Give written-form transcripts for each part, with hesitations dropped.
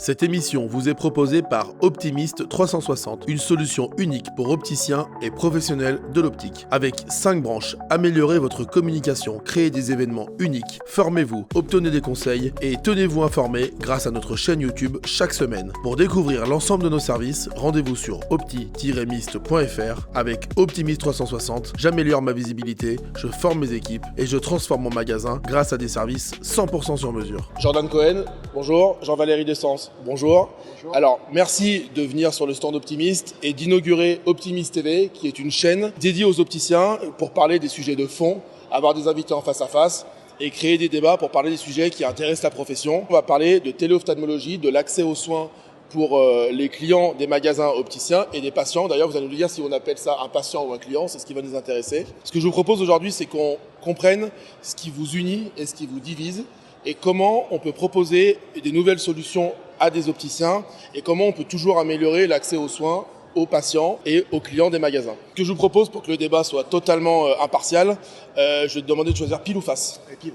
Cette émission vous est proposée par Optimist 360, une solution unique pour opticiens et professionnels de l'optique. Avec 5 branches, améliorez votre communication, créez des événements uniques, formez-vous, obtenez des conseils et tenez-vous informés grâce à notre chaîne YouTube chaque semaine. Pour découvrir l'ensemble de nos services, rendez-vous sur opti-mist.fr. Avec Optimist 360, j'améliore ma visibilité, je forme mes équipes et je transforme mon magasin grâce à des services 100% sur mesure. Jordan Cohen, bonjour. Jean-Valérie Dessens, bonjour. Alors, merci de venir sur le stand Optimist et d'inaugurer Optimist TV, qui est une chaîne dédiée aux opticiens pour parler des sujets de fond, avoir des invités en face à face et créer des débats pour parler des sujets qui intéressent la profession. On va parler de téléophtalmologie, de l'accès aux soins pour les clients des magasins opticiens et des patients. D'ailleurs, vous allez nous dire si on appelle ça un patient ou un client, c'est ce qui va nous intéresser. Ce que je vous propose aujourd'hui, c'est qu'on comprenne ce qui vous unit et ce qui vous divise et comment on peut proposer des nouvelles solutions à des opticiens et comment on peut toujours améliorer l'accès aux soins aux patients et aux clients des magasins. Ce que je vous propose pour que le débat soit totalement impartial, je vais te demander de choisir pile ou face. Pile.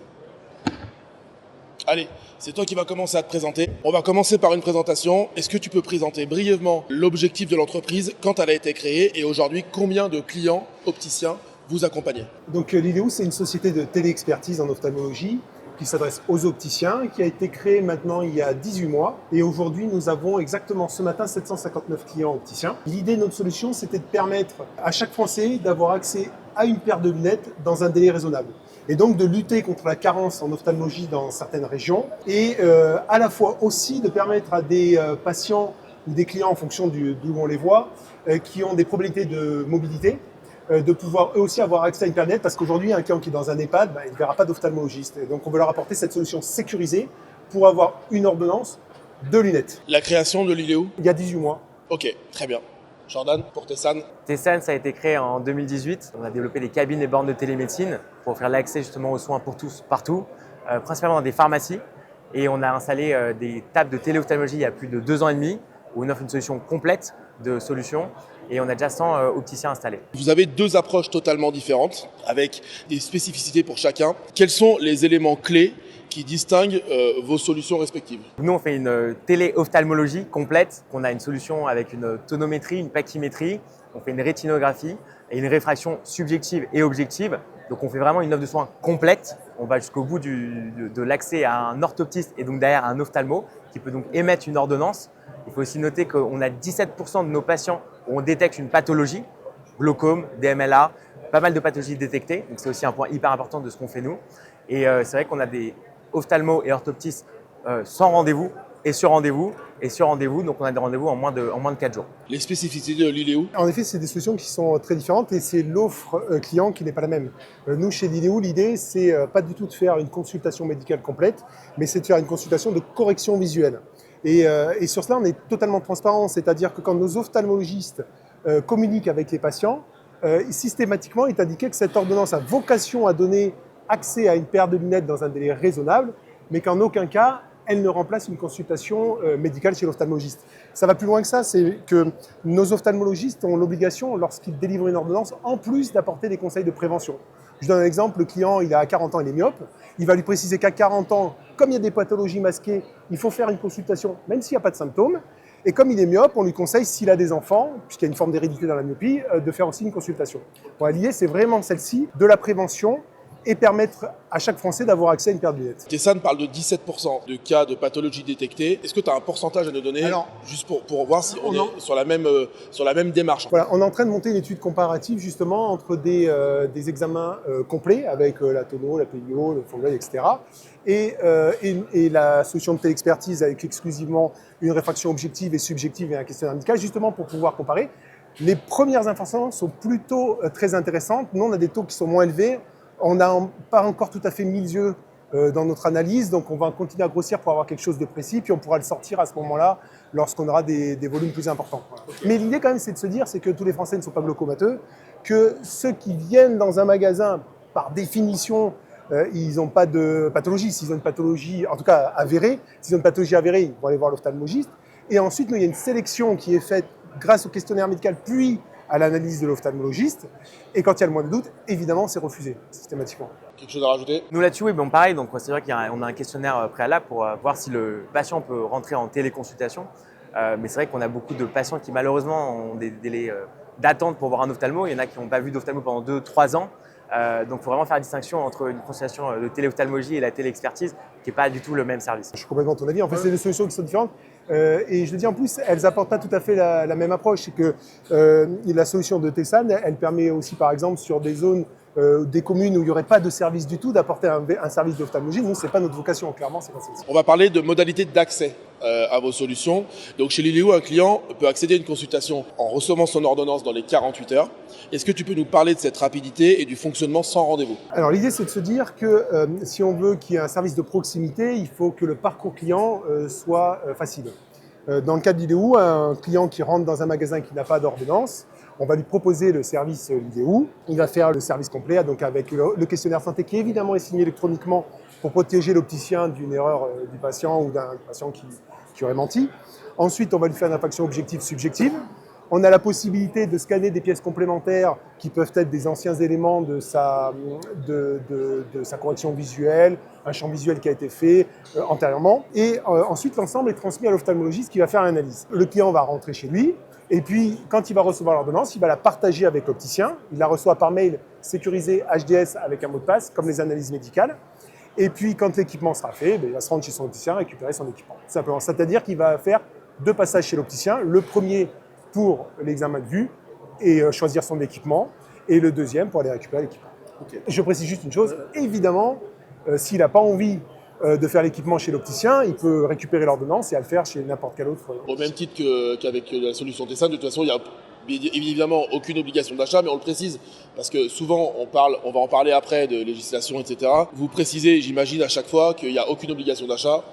Allez, c'est toi qui vas commencer à te présenter. On va commencer par une présentation. Est-ce que tu peux présenter brièvement l'objectif de l'entreprise, quand elle a été créée et aujourd'hui, combien de clients opticiens vous accompagnez? Donc Lileo, c'est une société de téléexpertise en ophtalmologie qui s'adresse aux opticiens, qui a été créée maintenant il y a 18 mois. Et aujourd'hui, nous avons exactement ce matin 759 clients opticiens. L'idée de notre solution, c'était de permettre à chaque Français d'avoir accès à une paire de lunettes dans un délai raisonnable. Et donc de lutter contre la carence en ophtalmologie dans certaines régions et à la fois aussi de permettre à des patients ou des clients en fonction d'où on les voit qui ont des problématiques de mobilité de pouvoir eux aussi avoir accès à une paire de lunettes parce qu'aujourd'hui un client qui est dans un EHPAD, il ne verra pas d'ophtalmologiste. Et donc on veut leur apporter cette solution sécurisée pour avoir une ordonnance de lunettes. La création de Lileo? Il y a 18 mois. Ok, très bien. Jordan, pour Tessan? Tessan, ça a été créé en 2018. On a développé des cabines et bornes de télémédecine pour offrir l'accès justement aux soins pour tous, partout, principalement dans des pharmacies. Et on a installé des tables de téléophtalmologie il y a plus de 2 ans et demi, où on offre une solution complète de solutions. Et on a déjà 100 opticiens installés. Vous avez 2 approches totalement différentes, avec des spécificités pour chacun. Quels sont les éléments clés qui distinguent vos solutions respectives? Nous, on fait une téléophtalmologie complète. On a une solution avec une tonométrie, une pachymétrie. On fait une rétinographie et une réfraction subjective et objective. Donc, on fait vraiment une offre de soins complète. On va jusqu'au bout de l'accès à un orthoptiste et donc derrière un ophtalmo qui peut donc émettre une ordonnance. Il faut aussi noter qu'on a 17% de nos patients où on détecte une pathologie, glaucome, DMLA, pas mal de pathologies détectées. Donc c'est aussi un point hyper important de ce qu'on fait nous. Et c'est vrai qu'on a des ophtalmos et orthoptistes sans rendez-vous et sur rendez-vous. Et sur rendez-vous, donc on a des rendez-vous en moins de 4 jours. Les spécificités de Lileo? En effet, c'est des solutions qui sont très différentes et c'est l'offre client qui n'est pas la même. Nous, chez Lileo, l'idée, c'est pas du tout de faire une consultation médicale complète, mais c'est de faire une consultation de correction visuelle. Et sur cela, on est totalement transparent, c'est-à-dire que quand nos ophtalmologistes communiquent avec les patients, systématiquement, il est indiqué que cette ordonnance a vocation à donner accès à une paire de lunettes dans un délai raisonnable, mais qu'en aucun cas, elle ne remplace une consultation médicale chez l'ophtalmologiste. Ça va plus loin que ça, c'est que nos ophtalmologistes ont l'obligation, lorsqu'ils délivrent une ordonnance, en plus d'apporter des conseils de prévention. Je donne un exemple, le client, il a 40 ans, il est myope, il va lui préciser qu'à 40 ans, comme il y a des pathologies masquées, il faut faire une consultation, même s'il n'y a pas de symptômes. Et comme il est myope, on lui conseille, s'il a des enfants, puisqu'il y a une forme d'hérédité dans la myopie, de faire aussi une consultation. Bon, l'idée, c'est vraiment celle-ci, de la prévention, et permettre à chaque Français d'avoir accès à une paire de lunettes. Tessan parle de 17% de cas de pathologie détectée. Est-ce que tu as un pourcentage à nous donner? Alors, juste pour voir si on est sur la même démarche? Voilà, on est en train de monter une étude comparative justement entre des examens complets avec la tono, la PIO, le fond d'œil, etc. Et la solution de téléexpertise avec exclusivement une réfraction objective et subjective et un questionnaire médical, justement pour pouvoir comparer. Les premières informations sont plutôt très intéressantes. Nous, on a des taux qui sont moins élevés. On n'a pas encore tout à fait mis les yeux dans notre analyse, donc on va continuer à grossir pour avoir quelque chose de précis, puis on pourra le sortir à ce moment-là lorsqu'on aura des volumes plus importants. Okay. Mais l'idée quand même, c'est de se dire, c'est que tous les Français ne sont pas glaucomateux, que ceux qui viennent dans un magasin, par définition, ils n'ont pas de pathologie. S'ils ont une pathologie, en tout cas avérée, s'ils ont une pathologie avérée, ils vont aller voir l'ophtalmologiste. Et ensuite, nous, il y a une sélection qui est faite grâce au questionnaire médical, puis à l'analyse de l'ophtalmologiste. Et quand il y a le moins de doute, évidemment, c'est refusé systématiquement. Quelque chose à rajouter? Nous là-dessus, oui, bon, pareil, donc c'est vrai qu'on a un questionnaire préalable pour voir si le patient peut rentrer en téléconsultation. Mais c'est vrai qu'on a beaucoup de patients qui malheureusement ont des délais d'attente pour voir un ophtalmo. Il y en a qui n'ont pas vu d'ophtalmo pendant 2-3 ans. Donc il faut vraiment faire la distinction entre une consultation de téléophtalmologie et la téléexpertise, qui n'est pas du tout le même service. Je suis complètement de ton avis. En fait, c'est des solutions qui sont différentes. Et je le dis en plus, elles n'apportent pas tout à fait la même approche. C'est que la solution de Tessan, elle permet aussi, par exemple, sur des zones, des communes où il n'y aurait pas de service du tout, d'apporter un service d'ophtalmologie. Nous, ce n'est pas notre vocation, clairement, c'est pas celle-ci. On va parler de modalités d'accès à vos solutions. Donc chez Liliou, un client peut accéder à une consultation en recevant son ordonnance dans les 48 heures. Est-ce que tu peux nous parler de cette rapidité et du fonctionnement sans rendez-vous? Alors l'idée, c'est de se dire que si on veut qu'il y ait un service de proximité, il faut que le parcours client soit facile. Dans le cas de Liliou, un client qui rentre dans un magasin qui n'a pas d'ordonnance, on va lui proposer le service Liliou. Il va faire le service complet, donc avec le questionnaire santé qui évidemment est signé électroniquement pour protéger l'opticien d'une erreur du patient ou d'un patient qui aurait menti. Ensuite, on va lui faire une infraction objective-subjective. On a la possibilité de scanner des pièces complémentaires qui peuvent être des anciens éléments de sa correction visuelle, un champ visuel qui a été fait antérieurement. Et ensuite, l'ensemble est transmis à l'ophtalmologiste qui va faire l'analyse. Le client va rentrer chez lui. Et puis, quand il va recevoir l'ordonnance, il va la partager avec l'opticien. Il la reçoit par mail sécurisé HDS avec un mot de passe, comme les analyses médicales. Et puis, quand l'équipement sera fait, il va se rendre chez son opticien, récupérer son équipement. Tout simplement. C'est-à-dire qu'il va faire 2 passages chez l'opticien. Le premier pour l'examen de vue et choisir son équipement. Et le deuxième pour aller récupérer l'équipement. Okay. Je précise juste une chose. Évidemment, s'il n'a pas envie de faire l'équipement chez l'opticien, il peut récupérer l'ordonnance et à le faire chez n'importe quel autre. Au même titre qu'avec la solution Tessan, de toute façon, il n'y a évidemment aucune obligation d'achat, mais on le précise parce que souvent on va en parler après de législation, etc. Vous précisez, j'imagine, à chaque fois qu'il n'y a aucune obligation d'achat.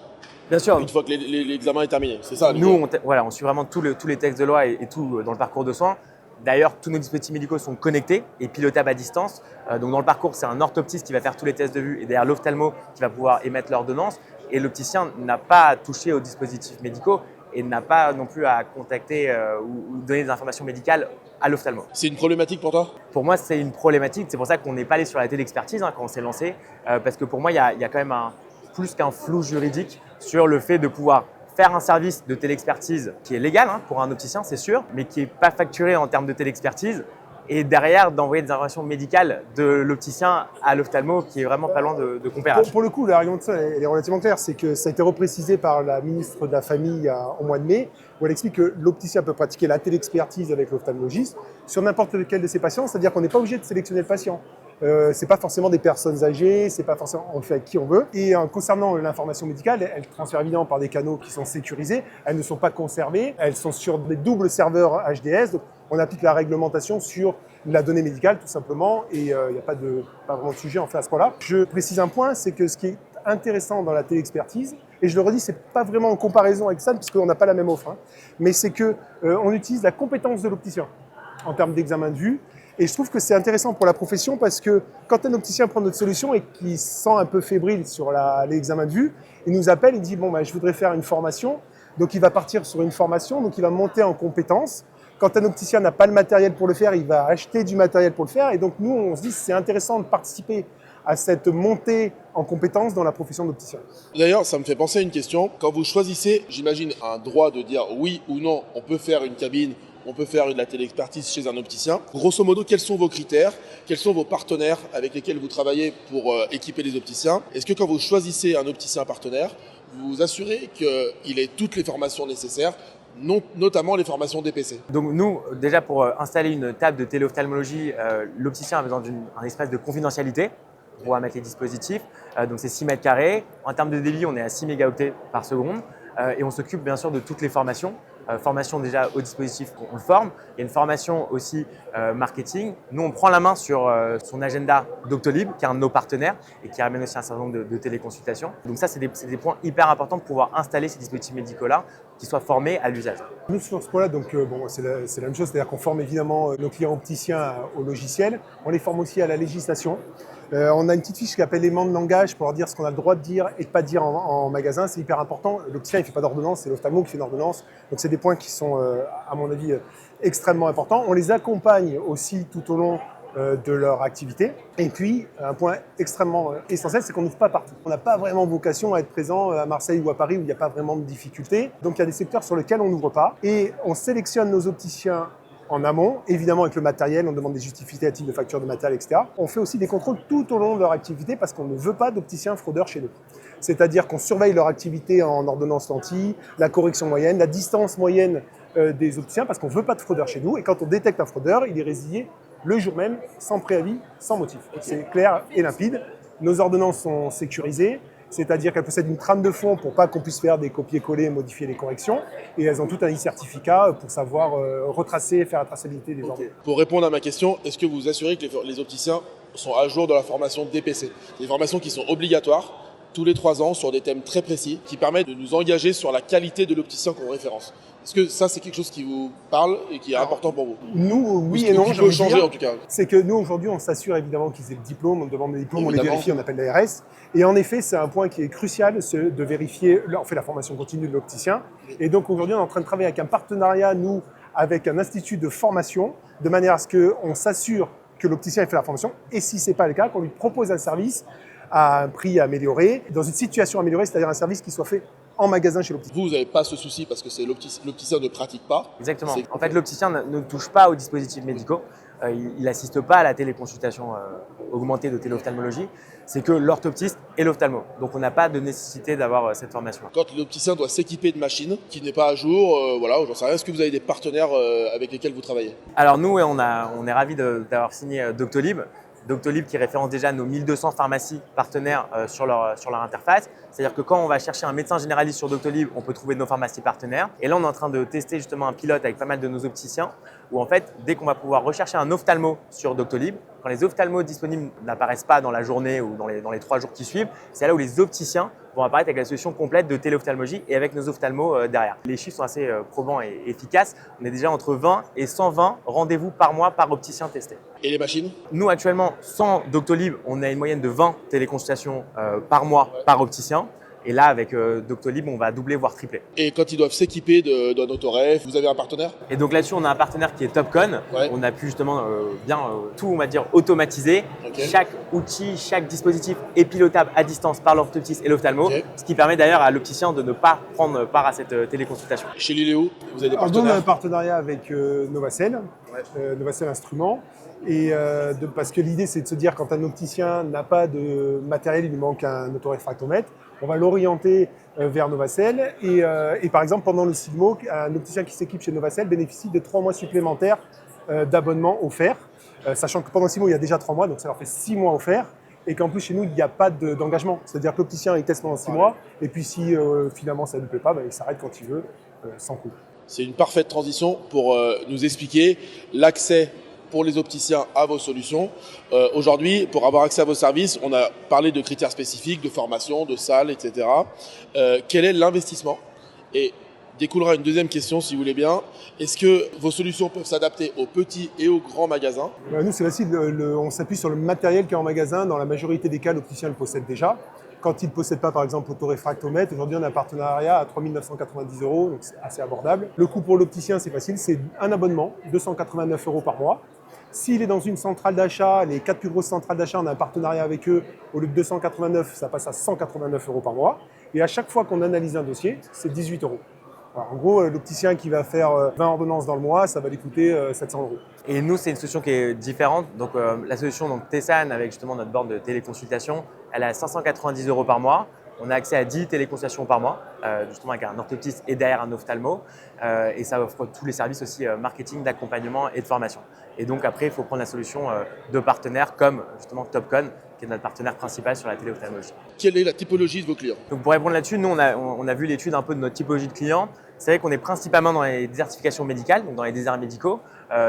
Bien sûr. Une fois que l'examen est terminé, c'est ça. Nous, on suit vraiment tous les textes de loi et tout dans le parcours de soins. D'ailleurs, tous nos dispositifs médicaux sont connectés et pilotables à distance. Donc dans le parcours, c'est un orthoptiste qui va faire tous les tests de vue et derrière l'ophtalmo qui va pouvoir émettre l'ordonnance. Et l'opticien n'a pas à toucher aux dispositifs médicaux et n'a pas non plus à contacter ou donner des informations médicales à l'ophtalmo. C'est une problématique pour toi? Pour moi, c'est une problématique. C'est pour ça qu'on n'est pas allé sur la téléexpertise quand on s'est lancé. Parce que pour moi, il y a quand même plus qu'un flou juridique sur le fait de pouvoir faire un service de téléexpertise qui est légal pour un opticien, c'est sûr, mais qui n'est pas facturé en termes de téléexpertise. Et derrière, d'envoyer des informations médicales de l'opticien à l'ophtalmo qui est vraiment pas loin de compérage. Pour le coup, l'argument de ça elle est relativement claire. C'est que ça a été reprécisé par la ministre de la Famille au mois de mai, où elle explique que l'opticien peut pratiquer la téléexpertise avec l'ophtalmologiste sur n'importe lequel de ses patients. C'est-à-dire qu'on n'est pas obligé de sélectionner le patient. C'est pas forcément des personnes âgées, c'est pas forcément on le fait avec qui on veut. Et concernant l'information médicale, elle transfère évidemment par des canaux qui sont sécurisés. Elles ne sont pas conservées. Elles sont sur des doubles serveurs HDS. Donc on applique la réglementation sur la donnée médicale tout simplement. Et il n'y a pas vraiment de sujet en fait à ce point-là. Je précise un point, c'est que ce qui est intéressant dans la téléexpertise, et je le redis, c'est pas vraiment en comparaison avec ça puisqu'on n'a pas la même offre, mais c'est que on utilise la compétence de l'opticien en termes d'examen de vue. Et je trouve que c'est intéressant pour la profession parce que quand un opticien prend notre solution et qu'il se sent un peu fébrile sur l'examen de vue, il nous appelle, il dit bon je voudrais faire une formation. Donc il va partir sur une formation, donc il va monter en compétences. Quand un opticien n'a pas le matériel pour le faire, il va acheter du matériel pour le faire. Et donc nous, on se dit c'est intéressant de participer à cette montée en compétences dans la profession d'opticien. D'ailleurs, ça me fait penser à une question. Quand vous choisissez, j'imagine, un droit de dire oui ou non, on peut faire une cabine, on peut faire de la téléexpertise chez un opticien. Grosso modo, quels sont vos critères? Quels sont vos partenaires avec lesquels vous travaillez pour équiper les opticiens? Est-ce que quand vous choisissez un opticien partenaire, vous vous assurez qu'il ait toutes les formations nécessaires, notamment les formations DPC? Donc nous, déjà pour installer une table de téléophtalmologie, l'opticien a besoin d'un espace de confidentialité pour pouvoir mettre les dispositifs. Donc c'est 6 mètres carrés. En termes de débit, on est à 6 mégaoctets par seconde. Et on s'occupe bien sûr de toutes les formations. Formation déjà au dispositif, on le forme. Il y a une formation aussi marketing. Nous, on prend la main sur son agenda Doctolib, qui est un de nos partenaires et qui ramène aussi un certain nombre de téléconsultations. Donc ça, c'est des points hyper importants pour pouvoir installer ces dispositifs médicaux-là qui soient formés à l'usage. Nous, sur ce point-là, c'est la même chose, c'est-à-dire qu'on forme évidemment nos clients opticiens au logiciel. On les forme aussi à la législation. On a une petite fiche qui s'appelle éléments de langage pour leur dire ce qu'on a le droit de dire et de ne pas dire en magasin. C'est hyper important. L'opticien, il ne fait pas d'ordonnance, c'est l'ophtalmo qui fait une ordonnance. Donc, c'est des points qui sont, à mon avis, extrêmement important. On les accompagne aussi tout au long de leur activité. Et puis, un point extrêmement essentiel, c'est qu'on n'ouvre pas partout. On n'a pas vraiment vocation à être présent à Marseille ou à Paris où il n'y a pas vraiment de difficultés. Donc, il y a des secteurs sur lesquels on n'ouvre pas. Et on sélectionne nos opticiens en amont, évidemment avec le matériel, on demande des justificatifs de facture de matériel, etc. On fait aussi des contrôles tout au long de leur activité parce qu'on ne veut pas d'opticiens fraudeurs chez nous. C'est-à-dire qu'on surveille leur activité en ordonnance lentille, la correction moyenne, la distance moyenne des opticiens parce qu'on ne veut pas de fraudeurs chez nous. Et quand on détecte un fraudeur, il est résilié le jour même, sans préavis, sans motif. C'est clair et limpide. Nos ordonnances sont sécurisées, c'est-à-dire qu'elles possèdent une trame de fond pour pas qu'on puisse faire des copier-coller et modifier les corrections. Et elles ont tout un e-certificat pour savoir retracer, faire la traçabilité des ordonnances. Pour répondre à ma question, est-ce que vous assurez que les opticiens sont à jour de la formation DPC? Des formations qui sont obligatoires tous les 3 ans sur des thèmes très précis qui permettent de nous engager sur la qualité de l'opticien qu'on référence. Est-ce que ça, c'est quelque chose qui vous parle et qui est important pour vous? Nous, oui et non. Qui peut changer en tout cas. C'est que nous, aujourd'hui, on s'assure évidemment qu'ils aient le diplôme, on demande des diplômes, on les vérifie, on appelle l'ARS. Et en effet, c'est un point qui est crucial, de vérifier, on fait la formation continue de l'opticien. Et donc aujourd'hui, on est en train de travailler avec un partenariat, nous, avec un institut de formation, de manière à ce qu'on s'assure que l'opticien ait fait la formation. Et si ce n'est pas le cas, qu'on lui propose un service à un prix amélioré, dans une situation améliorée, c'est-à-dire un service qui soit fait en magasin chez l'opticien. Vous n'avez pas ce souci parce que l'opticien ne pratique pas. Exactement. En fait, l'opticien ne touche pas aux dispositifs médicaux. Il n'assiste pas à la téléconsultation augmentée de téléophtalmologie. C'est que l'orthoptiste et l'ophtalmo. Donc, on n'a pas de nécessité d'avoir cette formation. Quand l'opticien doit s'équiper de machines qui n'est pas à jour, voilà, j'en sais rien. Est-ce que vous avez des partenaires avec lesquels vous travaillez? Alors nous, on est ravis d'avoir signé Doctolib. Doctolib qui référence déjà nos 1200 pharmacies partenaires sur leur interface. C'est-à-dire que quand on va chercher un médecin généraliste sur Doctolib, on peut trouver nos pharmacies partenaires. Et là, on est en train de tester justement un pilote avec pas mal de nos opticiens où en fait, dès qu'on va pouvoir rechercher un ophtalmo sur Doctolib, quand les ophtalmos disponibles n'apparaissent pas dans la journée ou dans les 3 jours qui suivent, c'est là où les opticiens vont apparaître avec la solution complète de téléophtalmologie et avec nos ophtalmos derrière. Les chiffres sont assez probants et efficaces. On est déjà entre 20 et 120 rendez-vous par mois par opticien testé. Et les machines? Nous, actuellement, sans Doctolib, on a une moyenne de 20 téléconsultations par mois par opticien. Et là, avec Doctolib, on va doubler, voire tripler. Et quand ils doivent s'équiper d'un autoref, vous avez un partenaire? Et donc là-dessus, on a un partenaire qui est Topcon. Ouais. On a pu justement tout, on va dire, automatiser. Okay. Chaque outil, chaque dispositif est pilotable à distance par l'orthoptiste et l'ophtalmo, Okay. ce qui permet d'ailleurs à l'opticien de ne pas prendre part à cette téléconsultation. Chez Liléo, vous avez des Alors, nous, partenaires? on a un partenariat avec Novacell, Novacell Instruments. Et parce que l'idée, c'est de se dire, quand un opticien n'a pas de matériel, il lui manque un autoréfractomètre, on va l'orienter vers Novacell. Et par exemple, pendant le SIGMO, un opticien qui s'équipe chez Novacell bénéficie de 3 mois supplémentaires d'abonnement offerts, sachant que pendant le SIGMO, il y a déjà 3 mois, donc ça leur fait 6 mois offerts. Et qu'en plus, chez nous, il n'y a pas d'engagement. C'est-à-dire que l'opticien, il teste pendant 6 mois, et puis si finalement ça ne lui plaît pas, il s'arrête quand il veut, sans coût. C'est une parfaite transition pour nous expliquer l'accès pour les opticiens à vos solutions. Aujourd'hui, pour avoir accès à vos services, on a parlé de critères spécifiques, de formation, de salles, etc. Quel est l'investissement? Et découlera une deuxième question, si vous voulez bien. Est-ce que vos solutions peuvent s'adapter aux petits et aux grands magasins? Nous, c'est facile. On s'appuie sur le matériel qui est en magasin. Dans la majorité des cas, l'opticien le possède déjà. Quand il ne possède pas, par exemple, autoréfractomètre, aujourd'hui, on a un partenariat à 3 990 €, donc c'est assez abordable. Le coût pour l'opticien, c'est facile, c'est un abonnement, 289 € par mois. S'il est dans une centrale d'achat, les 4 plus grosses centrales d'achat, on a un partenariat avec eux. Au lieu de 289, ça passe à 189 € par mois. Et à chaque fois qu'on analyse un dossier, c'est 18 €. Alors, en gros, l'opticien qui va faire 20 ordonnances dans le mois, ça va lui coûter 700 €. Et nous, c'est une solution qui est différente. Donc, la solution Tessan, avec justement notre borne de téléconsultation, elle est à 590 € par mois. On a accès à 10 téléconsultations par mois, justement avec un orthoptiste et derrière un ophtalmo. Et ça offre tous les services aussi marketing, d'accompagnement et de formation. Et donc après, il faut prendre la solution de partenaires comme justement Topcon, qui est notre partenaire principal sur la téléophtalmologie. Quelle est la typologie de vos clients? Donc pour répondre là-dessus, nous on a vu l'étude un peu de notre typologie de clients. C'est vrai qu'on est principalement dans les désertifications médicales, donc dans les déserts médicaux.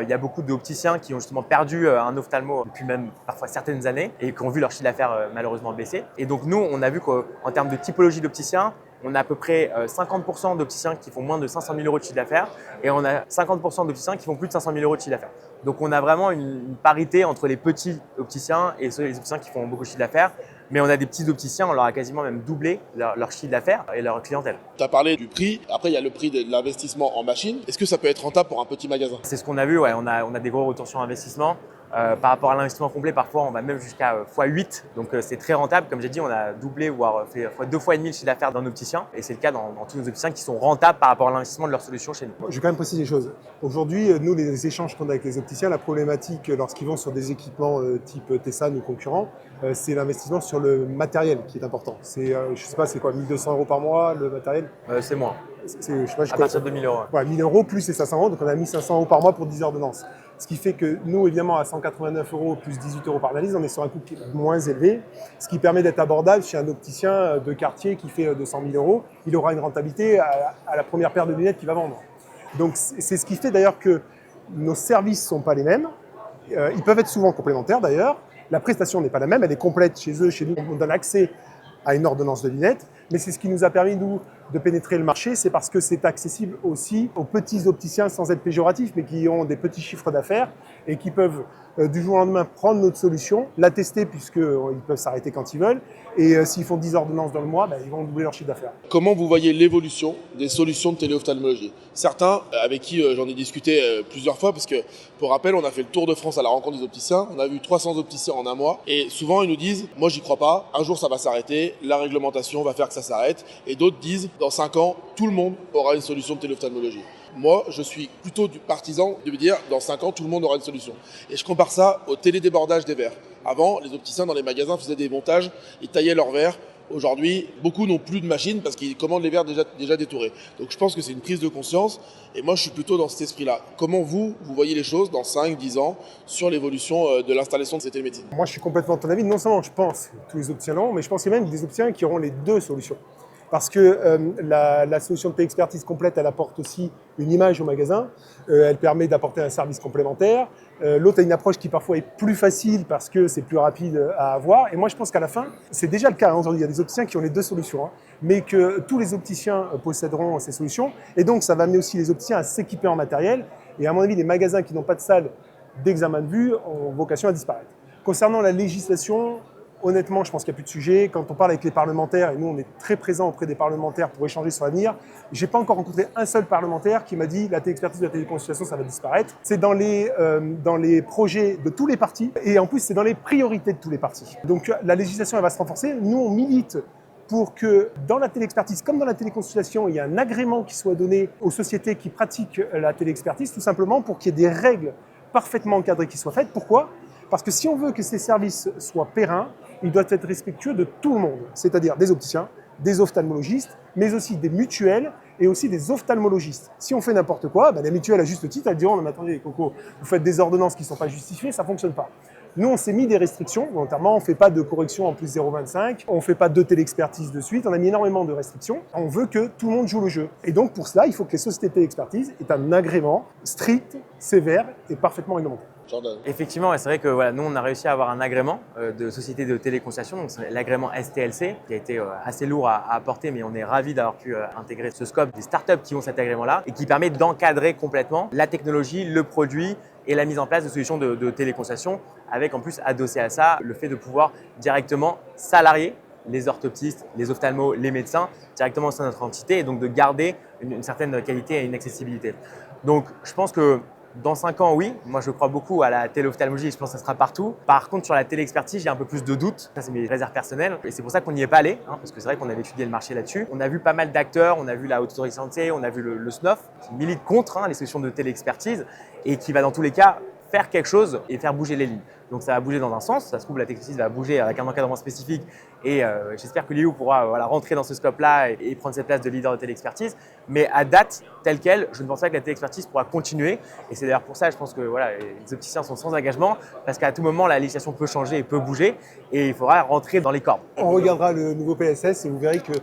Il y a beaucoup d'opticiens qui ont justement perdu un ophtalmo depuis même parfois certaines années et qui ont vu leur chiffre d'affaires malheureusement baisser. Et donc nous, on a vu qu'en termes de typologie d'opticiens, on a à peu près 50% d'opticiens qui font moins de 500 000 € de chiffre d'affaires et on a 50% d'opticiens qui font plus de 500 000 € de chiffre d'affaires. Donc on a vraiment une parité entre les petits opticiens et les opticiens qui font beaucoup de chiffre d'affaires. Mais on a des petits opticiens, on leur a quasiment même doublé leur chiffre d'affaires et leur clientèle. Tu as parlé du prix, après il y a le prix de l'investissement en machine. Est-ce que ça peut être rentable pour un petit magasin? C'est ce qu'on a vu, ouais. On a des gros retours sur investissement. Par rapport à l'investissement complet, parfois on va même jusqu'à x8, donc c'est très rentable. Comme j'ai dit, on a doublé, voire fait 2 fois et demi le chiffre d'affaires d'un opticien, et c'est le cas dans tous nos opticiens qui sont rentables par rapport à l'investissement de leur solution chez nous. Je vais quand même préciser des choses. Aujourd'hui, nous, les échanges qu'on a avec les opticiens, la problématique lorsqu'ils vont sur des équipements type Tessan ou concurrents, c'est l'investissement sur le matériel qui est important. C'est, je sais pas, c'est quoi, 1 200 € par mois le matériel? C'est moins, Je sais pas, à partir de 1 000 €. Ouais, 1 000 € plus les 500 €, donc on a 1 500 € par mois pour 10 ordonnances. Ce qui fait que nous, évidemment, à 189 € plus 18 € par analyse, on est sur un coût qui est moins élevé, ce qui permet d'être abordable chez un opticien de quartier qui fait 200 000 €. Il aura une rentabilité à la première paire de lunettes qu'il va vendre. Donc c'est ce qui fait d'ailleurs que nos services ne sont pas les mêmes. Ils peuvent être souvent complémentaires d'ailleurs. La prestation n'est pas la même, elle est complète chez eux. Chez nous, on donne accès à une ordonnance de lunettes. Mais c'est ce qui nous a permis, nous, de pénétrer le marché. C'est parce que c'est accessible aussi aux petits opticiens, sans être péjoratif, mais qui ont des petits chiffres d'affaires et qui peuvent, du jour au lendemain, prendre notre solution, la tester, puisqu'ils peuvent s'arrêter quand ils veulent. Et s'ils font 10 ordonnances dans le mois, ils vont doubler leur chiffre d'affaires. Comment vous voyez l'évolution des solutions de téléophtalmologie? Certains, avec qui j'en ai discuté plusieurs fois, parce que, pour rappel, on a fait le tour de France à la rencontre des opticiens, on a vu 300 opticiens en un mois, et souvent ils nous disent « moi j'y crois pas, un jour ça va s'arrêter, la réglementation va faire que ça s'arrête », et d'autres disent « dans 5 ans, tout le monde aura une solution de téléophtalmologie ». Moi, je suis plutôt du partisan de me dire dans 5 ans, tout le monde aura une solution. Et je compare ça au télédébordage des verres. Avant, les opticiens dans les magasins faisaient des montages, ils taillaient leurs verres. Aujourd'hui, beaucoup n'ont plus de machines parce qu'ils commandent les verres déjà détourés. Donc je pense que c'est une prise de conscience et moi je suis plutôt dans cet esprit-là. Comment vous voyez les choses dans 5-10 ans sur l'évolution de l'installation de ces télémédecines? Moi je suis complètement de ton avis. Non seulement je pense que tous les opticiens l'ont, mais je pense qu'il y a même des opticiens qui auront les deux solutions. Parce que la solution de téléexpertise complète, elle apporte aussi une image au magasin, elle permet d'apporter un service complémentaire. L'autre a une approche qui parfois est plus facile parce que c'est plus rapide à avoir. Et moi je pense qu'à la fin, c'est déjà le cas. Aujourd'hui, il y a des opticiens qui ont les deux solutions, mais que tous les opticiens posséderont ces solutions. Et donc ça va amener aussi les opticiens à s'équiper en matériel. Et à mon avis, les magasins qui n'ont pas de salle d'examen de vue ont vocation à disparaître. Concernant la législation, honnêtement, je pense qu'il n'y a plus de sujet. Quand on parle avec les parlementaires, et nous on est très présents auprès des parlementaires pour échanger sur l'avenir, je n'ai pas encore rencontré un seul parlementaire qui m'a dit la téléexpertise de la téléconsultation, ça va disparaître. C'est dans les projets de tous les partis et en plus c'est dans les priorités de tous les partis. Donc la législation elle va se renforcer. Nous on milite pour que dans la téléexpertise comme dans la téléconsultation, il y ait un agrément qui soit donné aux sociétés qui pratiquent la téléexpertise, tout simplement pour qu'il y ait des règles parfaitement encadrées qui soient faites. Pourquoi ? Parce que si on veut que ces services soient pérennes, ils doivent être respectueux de tout le monde, c'est-à-dire des opticiens, des ophtalmologistes, mais aussi des mutuelles et aussi des ophtalmologistes. Si on fait n'importe quoi, les mutuelles à juste titre, elles diront « non mais attendez les cocos, vous faites des ordonnances qui ne sont pas justifiées, ça ne fonctionne pas ». Nous, on s'est mis des restrictions, volontairement, on ne fait pas de correction en plus 0,25, on ne fait pas de téléexpertise de suite, on a mis énormément de restrictions. On veut que tout le monde joue le jeu. Et donc pour cela, il faut que les sociétés de téléexpertise aient un agrément strict, sévère et parfaitement réglementé. Jordan. Effectivement, c'est vrai que nous, on a réussi à avoir un agrément de société de téléconsultation, donc c'est l'agrément STLC, qui a été assez lourd à apporter, mais on est ravis d'avoir pu intégrer ce scope des startups qui ont cet agrément-là et qui permet d'encadrer complètement la technologie, le produit et la mise en place de solutions de téléconsultation, avec en plus adossé à ça le fait de pouvoir directement salarier les orthoptistes, les ophtalmos, les médecins directement au sein de notre entité et donc de garder une certaine qualité et une accessibilité. Donc je pense que dans 5 ans, oui. Moi, je crois beaucoup à la téléophtalmologie et je pense que ça sera partout. Par contre, sur la téléexpertise, j'ai un peu plus de doutes. Ça, c'est mes réserves personnelles. Et c'est pour ça qu'on n'y est pas allé, parce que c'est vrai qu'on avait étudié le marché là-dessus. On a vu pas mal d'acteurs, on a vu la Haute Autorité de Santé, on a vu le SNOF, qui milite contre les solutions de téléexpertise et qui va dans tous les cas faire quelque chose et faire bouger les lignes. Donc ça va bouger dans un sens, ça se trouve la téléexpertise va bouger avec un encadrement spécifique et j'espère que Liliou pourra rentrer dans ce scope-là et prendre cette place de leader de téléexpertise. Mais à date, telle quelle, je ne pense pas que la téléexpertise pourra continuer et c'est d'ailleurs pour ça, je pense que les opticiens sont sans engagement parce qu'à tout moment, la législation peut changer et peut bouger et il faudra rentrer dans les cordes. On regardera le nouveau PSS et vous verrez que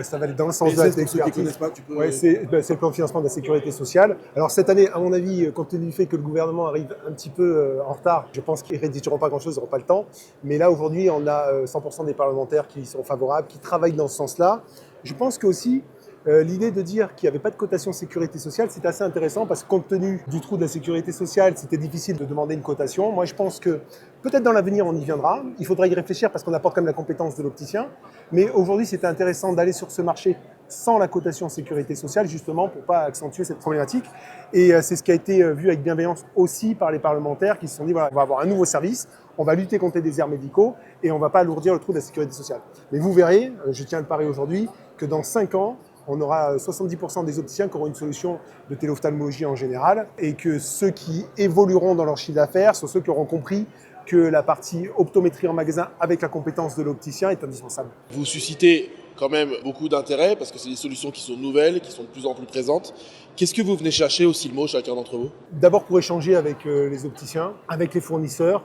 ça va aller dans le sens de la téléexpertise. Ouais, c'est le plan de financement de la sécurité sociale. Alors cette année, à mon avis, compte tenu du fait que le gouvernement arrive un petit peu en retard, je pense qu'ils ne rédigeront pas grand-chose, ils n'auront pas le temps. Mais là, aujourd'hui, on a 100% des parlementaires qui sont favorables, qui travaillent dans ce sens-là. Je pense qu'aussi, L'idée de dire qu'il n'y avait pas de cotation sécurité sociale, c'est assez intéressant parce que compte tenu du trou de la sécurité sociale, c'était difficile de demander une cotation. Moi, je pense que peut-être dans l'avenir, on y viendra. Il faudra y réfléchir parce qu'on apporte quand même la compétence de l'opticien. Mais aujourd'hui, c'était intéressant d'aller sur ce marché sans la cotation sécurité sociale, justement, pour ne pas accentuer cette problématique. Et c'est ce qui a été vu avec bienveillance aussi par les parlementaires qui se sont dit, voilà, on va avoir un nouveau service, on va lutter contre les déserts médicaux et on ne va pas alourdir le trou de la sécurité sociale. Mais vous verrez, je tiens à le parier aujourd'hui, que dans 5 ans, on aura 70% des opticiens qui auront une solution de téléophtalmologie en général et que ceux qui évolueront dans leur chiffre d'affaires sont ceux qui auront compris que la partie optométrie en magasin avec la compétence de l'opticien est indispensable. Vous suscitez quand même beaucoup d'intérêt parce que c'est des solutions qui sont nouvelles, qui sont de plus en plus présentes. Qu'est-ce que vous venez chercher au Silmo, chacun d'entre vous? D'abord pour échanger avec les opticiens, avec les fournisseurs,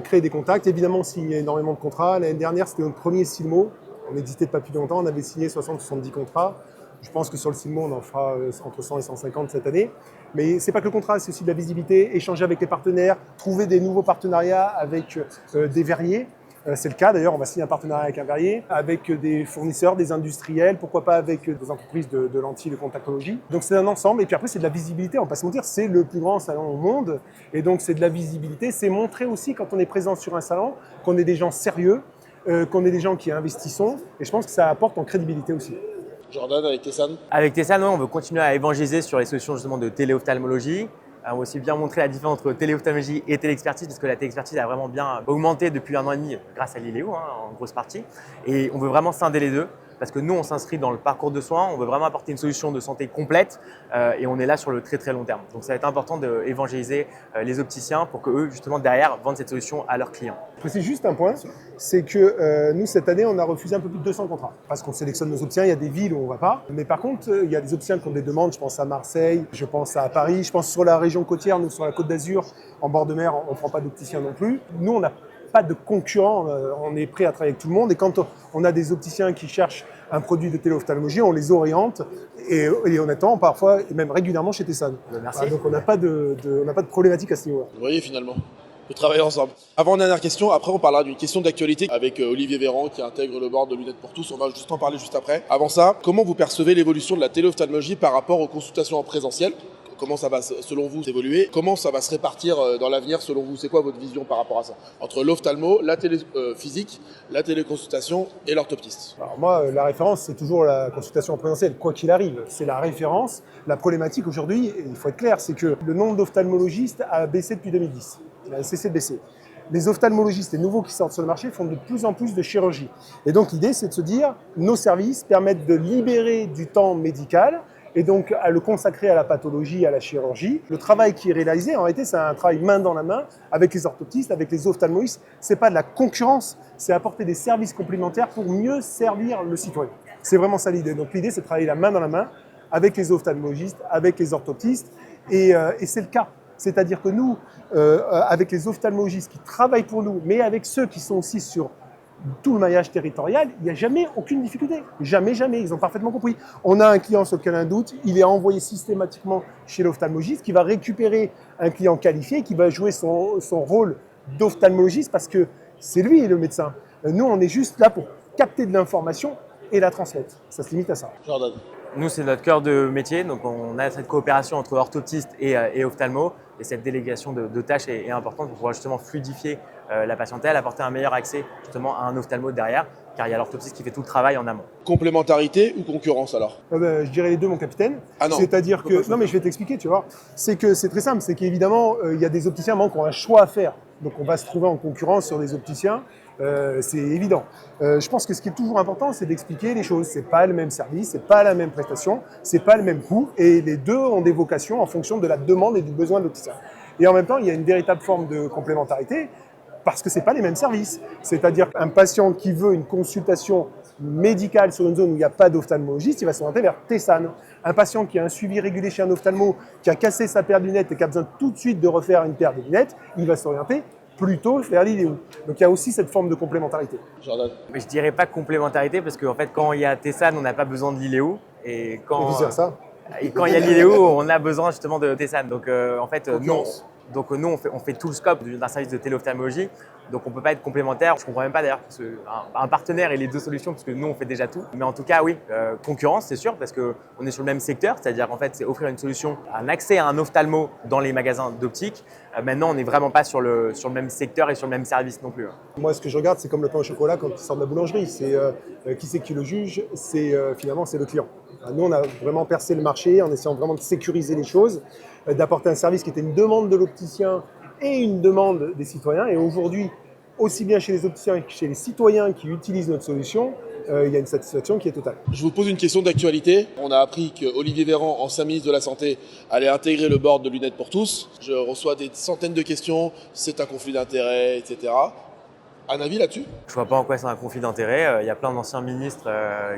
créer des contacts. Évidemment, s'il y a énormément de contrats. L'année dernière, c'était notre premier Silmo. On n'existait pas depuis longtemps, on avait signé 60-70 contrats. Je pense que sur le Silmo, on en fera entre 100 et 150 cette année. Mais ce n'est pas que le contrat, c'est aussi de la visibilité, échanger avec les partenaires, trouver des nouveaux partenariats avec des verriers. C'est le cas d'ailleurs, on va signer un partenariat avec un verrier, avec des fournisseurs, des industriels, pourquoi pas avec des entreprises de lentilles de contactologie. Donc c'est un ensemble et puis après c'est de la visibilité, on va pas se mentir, c'est le plus grand salon au monde et donc c'est de la visibilité, c'est montrer aussi quand on est présent sur un salon qu'on est des gens sérieux, qu'on est des gens qui investissons et je pense que ça apporte en crédibilité aussi. Jordan, avec Tessan? Avec Tessan, on veut continuer à évangéliser sur les solutions justement de téléophtalmologie. On va aussi bien montrer la différence entre téléophtalmologie et téléexpertise parce que la téléexpertise a vraiment bien augmenté depuis 1 an et demi grâce à l'ILEO en grosse partie. Et on veut vraiment scinder les deux parce que nous, on s'inscrit dans le parcours de soins, on veut vraiment apporter une solution de santé complète et on est là sur le très très long terme. Donc ça va être important d'évangéliser les opticiens pour qu'eux, justement, derrière, vendent cette solution à leurs clients. Je précise juste un point, c'est que nous, cette année, on a refusé un peu plus de 200 contrats parce qu'on sélectionne nos opticiens, il y a des villes où on ne va pas. Mais par contre, il y a des opticiens qui ont des demandes, je pense à Marseille, je pense à Paris, je pense sur la région côtière, nous sur la Côte d'Azur, en bord de mer, on ne prend pas d'opticiens non plus. Nous, on n'a pas de concurrents, on est prêt à travailler avec tout le monde et quand on a des opticiens qui cherchent un produit de téléophtalmologie, on les oriente et on attend parfois et même régulièrement chez Tessan. Merci. Voilà, donc on n'a pas de problématique à ce niveau-là. Vous voyez finalement, on peut travailler ensemble. Avant dernière question, après on parlera d'une question d'actualité avec Olivier Véran qui intègre le board de Lunettes pour tous, on va juste en parler juste après. Avant ça, comment vous percevez l'évolution de la téléophtalmologie par rapport aux consultations en présentiel ? Comment ça va, selon vous, évoluer? Comment ça va se répartir dans l'avenir, selon vous? C'est quoi votre vision par rapport à ça? Entre l'ophtalmo, la télé physique, la téléconsultation et l'orthoptiste. Alors moi, la référence, c'est toujours la consultation en présentiel, quoi qu'il arrive. C'est la référence. La problématique aujourd'hui, et il faut être clair, c'est que le nombre d'ophtalmologistes a baissé depuis 2010. Il a cessé de baisser. Les ophtalmologistes, les nouveaux qui sortent sur le marché, font de plus en plus de chirurgie. Et donc l'idée, c'est de se dire, nos services permettent de libérer du temps médical et donc à le consacrer à la pathologie, à la chirurgie. Le travail qui est réalisé, en réalité, c'est un travail main dans la main avec les orthoptistes, avec les ophtalmologistes. C'est pas de la concurrence, c'est apporter des services complémentaires pour mieux servir le citoyen. C'est vraiment ça l'idée. Donc l'idée, c'est de travailler la main dans la main avec les ophtalmologistes, avec les orthoptistes, et c'est le cas. C'est-à-dire que nous, avec les ophtalmologistes qui travaillent pour nous, mais avec ceux qui sont aussi sur tout le maillage territorial, il n'y a jamais aucune difficulté. Jamais, jamais. Ils ont parfaitement compris. On a un client sur lequel un doute, il est envoyé systématiquement chez l'ophtalmologiste qui va récupérer un client qualifié, qui va jouer son rôle d'ophtalmologiste parce que c'est lui le médecin. Nous, on est juste là pour capter de l'information et la transmettre. Ça se limite à ça. Jordan. Nous, c'est notre cœur de métier, donc on a cette coopération entre orthoptiste et ophtalmo. Et cette délégation de tâches est importante pour pouvoir justement fluidifier la patientèle, apporter un meilleur accès justement à un ophtalmo derrière, car il y a l'orthoptiste qui fait tout le travail en amont. Complémentarité ou concurrence alors? Je dirais les deux, mon capitaine. Ah non. C'est-à-dire que... Non, mais je vais t'expliquer, tu vois. C'est que c'est très simple. C'est qu'évidemment, il y a des opticiens qui ont un choix à faire. Donc, on va se trouver en concurrence sur des opticiens. C'est évident. Je pense que ce qui est toujours important, c'est d'expliquer les choses. C'est pas le même service, c'est pas la même prestation, c'est pas le même coût. Et les deux ont des vocations en fonction de la demande et du besoin de l'opticien. Et en même temps, il y a une véritable forme de complémentarité parce que c'est pas les mêmes services. C'est-à-dire qu'un patient qui veut une consultation médicale sur une zone où il n'y a pas d'ophtalmologiste, il va s'orienter vers Tessan. Un patient qui a un suivi régulier chez un ophtalmo, qui a cassé sa paire de lunettes et qui a besoin tout de suite de refaire une paire de lunettes, il va s'orienter plutôt vers l'ILEO. Donc il y a aussi cette forme de complémentarité. Jordan. Mais je dirais pas complémentarité parce qu'en fait, quand il y a Tessan, on n'a pas besoin de l'ILEO. Et quand il y a l'ILEO, on a besoin justement de Tessan. Donc en fait, nous, on fait tout le scope d'un service de téléophtalmologie. Donc on ne peut pas être complémentaire. Je ne comprends même pas d'ailleurs un partenaire et les deux solutions parce que nous on fait déjà tout. Mais en tout cas oui, concurrence c'est sûr parce qu'on est sur le même secteur, c'est-à-dire qu'en fait c'est offrir une solution, un accès à un ophtalmo dans les magasins d'optique. Maintenant on n'est vraiment pas sur le même secteur et sur le même service non plus. Moi ce que je regarde c'est comme le pain au chocolat quand il sort de la boulangerie. C'est qui c'est qui le juge, finalement c'est le client. Nous on a vraiment percé le marché en essayant vraiment de sécuriser les choses, d'apporter un service qui était une demande de l'opticien et une demande des citoyens. Et aujourd'hui, aussi bien chez les opticiens que chez les citoyens qui utilisent notre solution, il y a une satisfaction qui est totale. Je vous pose une question d'actualité. On a appris qu'Olivier Véran, ancien ministre de la Santé, allait intégrer le board de Lunettes pour tous. Je reçois des centaines de questions, c'est un conflit d'intérêts, etc. Un avis là-dessus? Je ne vois pas en quoi c'est un conflit d'intérêts. Il y a plein d'anciens ministres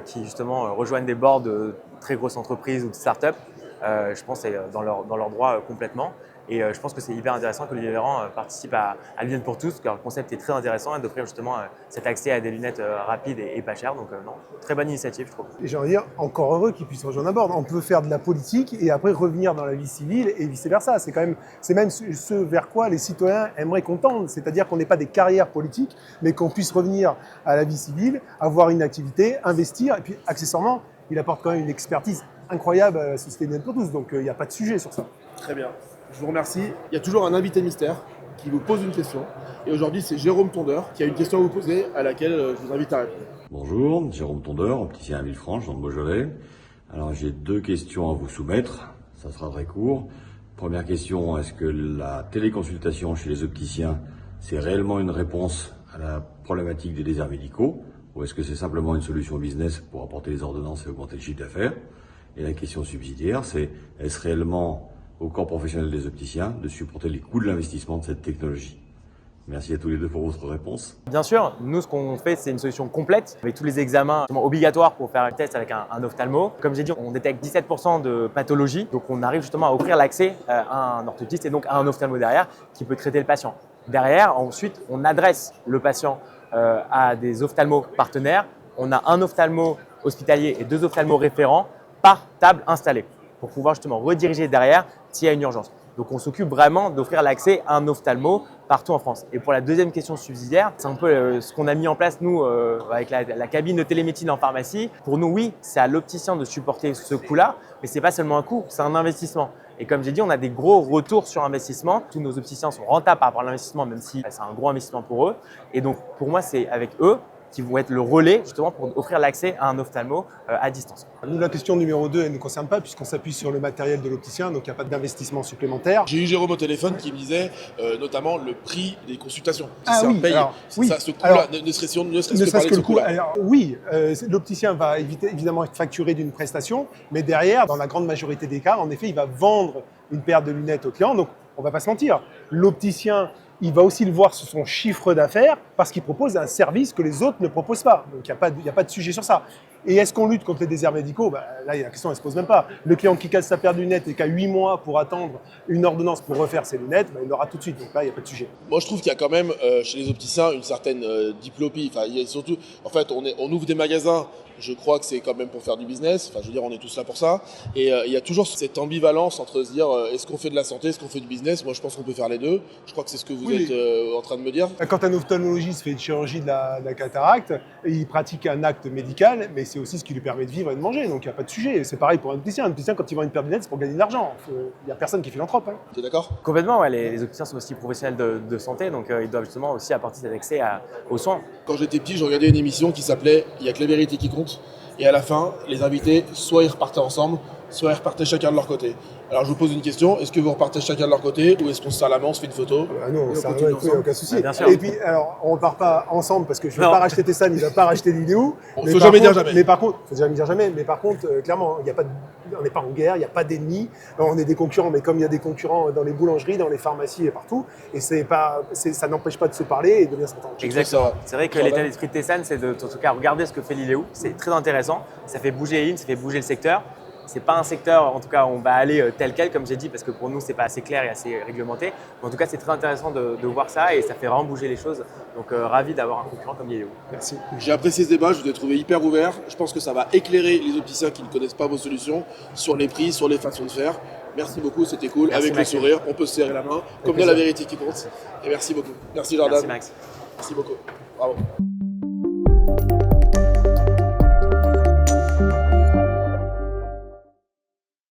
qui justement rejoignent des boards de très grosses entreprises ou de start-up. Je pense que c'est dans leur droit complètement. Et je pense que c'est hyper intéressant que Olivier Véran participe à Lunettes pour tous, car le concept est très intéressant et d'offrir justement cet accès à des lunettes rapides et pas chères. Donc non, très bonne initiative, je trouve. Et j'ai envie de dire, encore heureux qu'ils puissent rejoindre un board. On peut faire de la politique et après revenir dans la vie civile et vice-versa. C'est même ce vers quoi les citoyens aimeraient qu'on tende. C'est-à-dire qu'on n'ait pas des carrières politiques, mais qu'on puisse revenir à la vie civile, avoir une activité, investir. Et puis accessoirement, il apporte quand même une expertise incroyable à la société Lunettes pour tous. Donc il n'y a pas de sujet sur ça. Très bien. Je vous remercie. Il y a toujours un invité mystère qui vous pose une question. Et aujourd'hui, c'est Jérôme Tondeur qui a une question à vous poser à laquelle je vous invite à répondre. Bonjour, Jérôme Tondeur, opticien à Villefranche, dans le Beaujolais. Alors j'ai 2 questions à vous soumettre. Ça sera très court. Première question, est-ce que la téléconsultation chez les opticiens, c'est réellement une réponse à la problématique des déserts médicaux, ou est-ce que c'est simplement une solution business pour apporter les ordonnances et augmenter le chiffre d'affaires? Et la question subsidiaire, c'est est-ce réellement au corps professionnel des opticiens de supporter les coûts de l'investissement de cette technologie? Merci à tous les deux pour votre réponse. Bien sûr, nous ce qu'on fait c'est une solution complète avec tous les examens obligatoires pour faire un test avec un ophtalmo. Comme j'ai dit, on détecte 17% de pathologie, donc on arrive justement à offrir l'accès à un orthoptiste et donc à un ophtalmo derrière qui peut traiter le patient. Derrière, ensuite, on adresse le patient à des ophtalmos partenaires. On a un ophtalmo hospitalier et 2 ophtalmos référents par table installée pour pouvoir justement rediriger derrière s'il y a une urgence. Donc on s'occupe vraiment d'offrir l'accès à un ophtalmo partout en France. Et pour la deuxième question subsidiaire, c'est un peu ce qu'on a mis en place nous avec la cabine de télémédecine en pharmacie. Pour nous, oui, c'est à l'opticien de supporter ce coût-là, mais ce n'est pas seulement un coût, c'est un investissement. Et comme j'ai dit, on a des gros retours sur investissement. Tous nos opticiens sont rentables par rapport à l'investissement, même si c'est un gros investissement pour eux. Et donc pour moi, c'est avec eux qui vont être le relais justement pour offrir l'accès à un ophtalmo à distance. Nous, la question numéro 2, elle ne nous concerne pas puisqu'on s'appuie sur le matériel de l'opticien, donc il n'y a pas d'investissement supplémentaire. J'ai eu Jérôme au téléphone qui me disait notamment le prix des consultations. Ah ça oui, paye. alors, C'est oui. ça, ce coût-là, Alors, ne serait-ce Ne que serait-ce parler que de ce le coût. coût-là. Alors, oui, l'opticien va évidemment être facturé d'une prestation, mais derrière, dans la grande majorité des cas, en effet, il va vendre une paire de lunettes au client. Donc, on ne va pas se mentir. L'opticien, il va aussi le voir sur son chiffre d'affaires parce qu'il propose un service que les autres ne proposent pas. Donc, il n'y a pas de sujet sur ça. Et est-ce qu'on lutte contre les déserts médicaux? Là, la question ne se pose même pas. Le client qui casse sa paire de lunettes et qui a 8 mois pour attendre une ordonnance pour refaire ses lunettes, il l'aura tout de suite. Donc là, il n'y a pas de sujet. Moi, je trouve qu'il y a quand même chez les opticiens une certaine diplopie. Enfin, il y a surtout, en fait, on ouvre des magasins. Je crois que c'est quand même pour faire du business. Enfin, je veux dire, on est tous là pour ça. Et il y a toujours cette ambivalence entre se dire est-ce qu'on fait de la santé, est-ce qu'on fait du business? Moi, je pense qu'on peut faire les deux. Je crois que c'est ce que vous êtes en train de me dire. Quand un ophtalmologiste fait une chirurgie de la cataracte, il pratique un acte médical, mais c'est aussi ce qui lui permet de vivre et de manger. Donc il n'y a pas de sujet. C'est pareil pour un opticien. Un opticien, quand il vend une paire de lunettes, c'est pour gagner de l'argent. Il n'y a personne qui est philanthrope. T'es d'accord? Complètement, ouais, les opticiens sont aussi professionnels de santé, donc ils doivent justement aussi apporter cet accès aux soins. Quand j'étais petit, je regardais une émission qui s'appelait Il n'y a que la vérité qui compte. Et à la fin, les invités, soit ils repartaient ensemble, soit ils repartaient chacun de leur côté. Alors je vous pose une question, est-ce que vous repartez chacun de leur côté ou est-ce qu'on se serre la main, on se fait une photo? Non, ça il n'y a aucun souci. Bien sûr. Et puis, alors, on ne repart pas ensemble parce que je ne vais pas racheter Tessan, il ne va pas racheter Lidéo. Il ne faut jamais dire jamais. Mais par contre, faut jamais dire jamais. Mais par contre, clairement, on n'est pas en guerre, il n'y a pas d'ennemis. On est des concurrents, mais comme il y a des concurrents dans les boulangeries, dans les pharmacies et partout, et ça n'empêche pas de se parler et de bien s'entendre. Exactement. C'est vrai que l'état d'esprit de Tessan, c'est de, en tout cas, regarder ce que fait Lidéo. C'est très intéressant. Ça fait bouger les lignes, ça fait bouger le secteur. c'est pas un secteur, en tout cas, on va aller tel quel, comme j'ai dit, parce que pour nous, c'est pas assez clair et assez réglementé. Mais en tout cas, c'est très intéressant de voir ça et ça fait vraiment bouger les choses. Donc, ravi d'avoir un concurrent comme Liliou. Merci. J'ai apprécié ce débat, je vous ai trouvé hyper ouvert. Je pense que ça va éclairer les opticiens qui ne connaissent pas vos solutions sur les prix, sur les façons de faire. Merci beaucoup, c'était cool. Merci, avec Maxime. le sourire, on peut se serrer la main, comme dans la vérité qui compte. Et merci beaucoup. Merci Jordan. Merci Max. Merci beaucoup. Bravo.